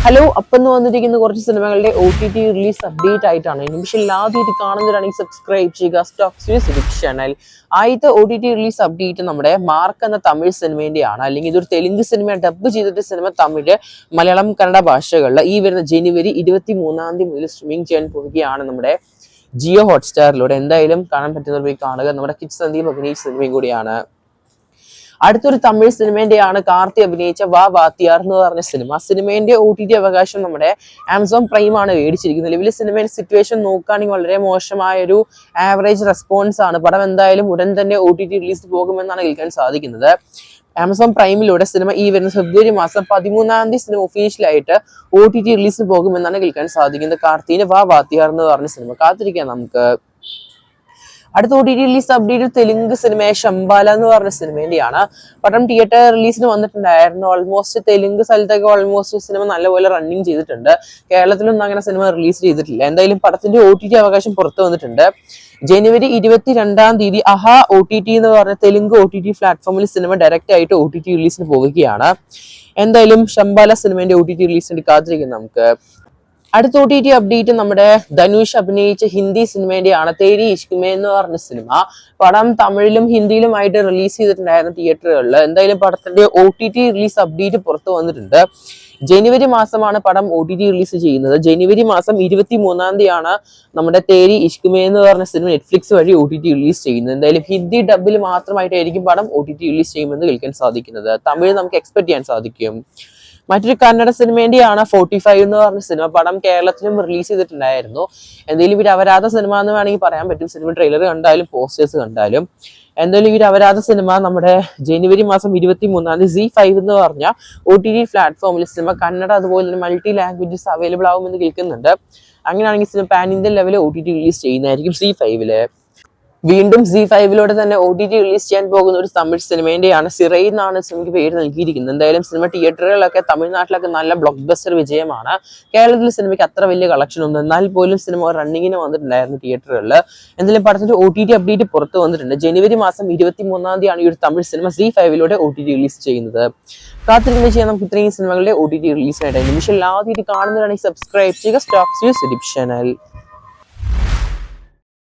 Hello അപ്പെന്ന് വന്നിരിക്കുന്ന കുറച്ച് സിനിമകളുടെ OTT റിലീസ് അപ്ഡേറ്റ് ആയിട്ടാണ്. നിമിഷം ആദ്യമായിട്ട് കാണുന്നവരാണെങ്കിൽ സബ്സ്ക്രൈബ് ചെയ്യുക സ്റ്റോക്സ് യൂട്യൂബ് ചാനൽ. ആദ്യത്തെ OTT റിലീസ് അപ്ഡേറ്റ് നമ്മുടെ മാർക്ക് എന്ന തമിഴ് സിനിമേന്റെയാണ്. അല്ലെങ്കിൽ ഇതൊരു തെലുങ്ക് സിനിമ ഡബ് ചെയ്തിട്ട് സിനിമ തമിഴ്, മലയാളം, കന്നഡ ഭാഷകളിൽ ഈ വരുന്ന ജനുവരി 23 മുതൽ സ്ട്രീമിംഗ് ചെയ്യാൻ പോവുകയാണ് നമ്മുടെ ജിയോ ഹോട്ട്സ്റ്റാറിലൂടെ. എന്തായാലും കാണാൻ പറ്റുന്നവർ പോയി കാണുക. നമ്മുടെ കിഡ് സന്ദീപ് അഭിനയിച്ച സിനിമയും കൂടിയാണ്. അടുത്തൊരു തമിഴ് സിനിമേന്റെയാണ് കാർത്തി അഭിനയിച്ച വാ വാത്തിയാർ എന്ന് പറഞ്ഞ സിനിമ. സിനിമേന്റെ OTT അവകാശം നമ്മുടെ ആമസോൺ പ്രൈം ആണ് മേടിച്ചിരിക്കുന്നത്. നിലവിലെ സിനിമയുടെ സിറ്റുവേഷൻ നോക്കുകയാണെങ്കിൽ വളരെ മോശമായ ഒരു ആവറേജ് റെസ്പോൺസ് ആണ്. പടം എന്തായാലും ഉടൻ തന്നെ OTT റിലീസ് പോകുമെന്നാണ് കേൾക്കാൻ സാധിക്കുന്നത്. ആമസോൺ പ്രൈമിലൂടെ സിനിമ ഈ വരുന്ന ഫെബ്രുവരി മാസം 13 സിനിമ ഒഫീഷ്യലായിട്ട് OTT റിലീസ് പോകുമെന്നാണ് കേൾക്കാൻ സാധിക്കുന്നത്. കാർത്തിയുടെ വാ വാത്തിയാർ എന്ന് പറഞ്ഞ സിനിമ കാത്തിരിക്കാം നമുക്ക്. അടുത്ത OTT റിലീസ് അപ്ഡേറ്റ് തെലുങ്ക് സിനിമയായ ശംബാല എന്ന് പറഞ്ഞ സിനിമേന്റെയാണ്. പടം തിയേറ്റർ റിലീസിന് വന്നിട്ടുണ്ടായിരുന്നു. ഓൾമോസ്റ്റ് തെലുങ്ക് സ്ഥലത്തൊക്കെ ഓൾമോസ്റ്റ് സിനിമ നല്ലപോലെ റണ്ണിങ് ചെയ്തിട്ടുണ്ട്. കേരളത്തിലൊന്നും അങ്ങനെ സിനിമ റിലീസ് ചെയ്തിട്ടില്ല. എന്തായാലും പടത്തിന്റെ OTT അവകാശം പുറത്തു വന്നിട്ടുണ്ട്. ജനുവരി 22 അഹ OTT എന്ന് പറഞ്ഞ തെലുങ്ക് OTT പ്ലാറ്റ്ഫോമിൽ സിനിമ ഡയറക്റ്റ് ആയിട്ട് OTT റിലീസിന് പോവുകയാണ്. എന്തായാലും ശംബാല സിനിമേന്റെ OTT റിലീസിന് കാത്തിരിക്കും നമുക്ക്. അടുത്ത OTT അപ്ഡേറ്റ് നമ്മുടെ ധനുഷ് അഭിനയിച്ച ഹിന്ദി സിനിമേന്റെയാണ്. തേരി ഇഷ്ക് മേ എന്ന് പറഞ്ഞ സിനിമ. പടം തമിഴിലും ഹിന്ദിയിലുമായിട്ട് റിലീസ് ചെയ്തിട്ടുണ്ടായിരുന്നു തിയേറ്ററുകളിൽ. എന്തായാലും പടത്തിന്റെ OTT റിലീസ് അപ്ഡേറ്റ് പുറത്തു വന്നിട്ടുണ്ട്. ജനുവരി മാസമാണ് പടം OTT റിലീസ് ചെയ്യുന്നത്. ജനുവരി മാസം 23 നമ്മുടെ തേരി ഇഷ്ക് മേ എന്ന് പറഞ്ഞ സിനിമ നെറ്റ്ഫ്ലിക്സ് വഴി OTT റിലീസ് ചെയ്യുന്നത്. എന്തായാലും ഹിന്ദി ഡബിൽ മാത്രമായിട്ടായിരിക്കും പടം OTT റിലീസ് ചെയ്യുമെന്ന് കേൾക്കാൻ സാധിക്കുന്നത്. തമിഴ് നമുക്ക് എക്സ്പെക്ട് ചെയ്യാൻ സാധിക്കും. മറ്റൊരു കന്നഡ സിനിമേന്റെയാണ് 45 എന്ന് പറഞ്ഞ സിനിമ. പടം കേരളത്തിലും റിലീസ് ചെയ്തിട്ടുണ്ടായിരുന്നു. എന്തെങ്കിലും ഇവർ അവരാധ സിനിമ എന്ന് വേണമെങ്കിൽ പറയാൻ പറ്റും. സിനിമ ട്രെയിലർ കണ്ടാലും പോസ്റ്റേഴ്സ് കണ്ടാലും. എന്തായാലും ഇവർ അവരാധ സിനിമ നമ്മുടെ ജനുവരി മാസം 23 ZEE5 എന്ന് പറഞ്ഞ OTT പ്ലാറ്റ്ഫോമിൽ സിനിമ കന്നഡ അതുപോലെ തന്നെ മൾട്ടി ലാംഗ്വേജസ് അവൈലബിൾ ആവുമെന്ന് കേൾക്കുന്നുണ്ട്. അങ്ങനെയാണെങ്കിൽ സിനിമ പാൻ ഇന്ത്യൻ ലെവലിൽ OTT റിലീസ് ചെയ്യുന്നതായിരിക്കും ZEE5. വീണ്ടും ZEE5 തന്നെ OTT റിലീസ് ചെയ്യാൻ പോകുന്ന ഒരു തമിഴ് സിനിമേന്റെയാണ്. സിറൈ എന്നാണ് സിനിമയ്ക്ക് പേര് നൽകിയിരിക്കുന്നത്. എന്തായാലും സിനിമ തിയേറ്ററുകളിലൊക്കെ തമിഴ്നാട്ടിലൊക്കെ നല്ല ബ്ലോക്ക് ബസ്റ്റർ വിജയമാണ്. കേരളത്തിലെ സിനിമയ്ക്ക് അത്ര വലിയ കളക്ഷൻ ഒന്നും എന്നാൽ പോലും സിനിമ റണ്ണിങ്ങിന് വന്നിട്ടുണ്ടായിരുന്നു തിയേറ്ററുകളിൽ. എന്തായാലും പടത്തിന്റെ OTT അപ്ഡേറ്റ് പുറത്തു വന്നിട്ടുണ്ട്. ജനുവരി മാസം 23 ഈ ഒരു Tamil cinema ZEE5 OTT release ചെയ്യുന്നത്. കാത്തിരിക്കുന്ന ചെയ്യാൻ നമുക്ക് ഇത്രയും സിനിമകളുടെ OTT റിലീസിനായിട്ട്. നിമിഷം ആദ്യമായിട്ട് കാണുന്നവരാണെങ്കിൽ സബ്സ്ക്രൈബ് ചെയ്യുക സ്റ്റോക്സ് യൂട്യൂബ് ചാനൽ.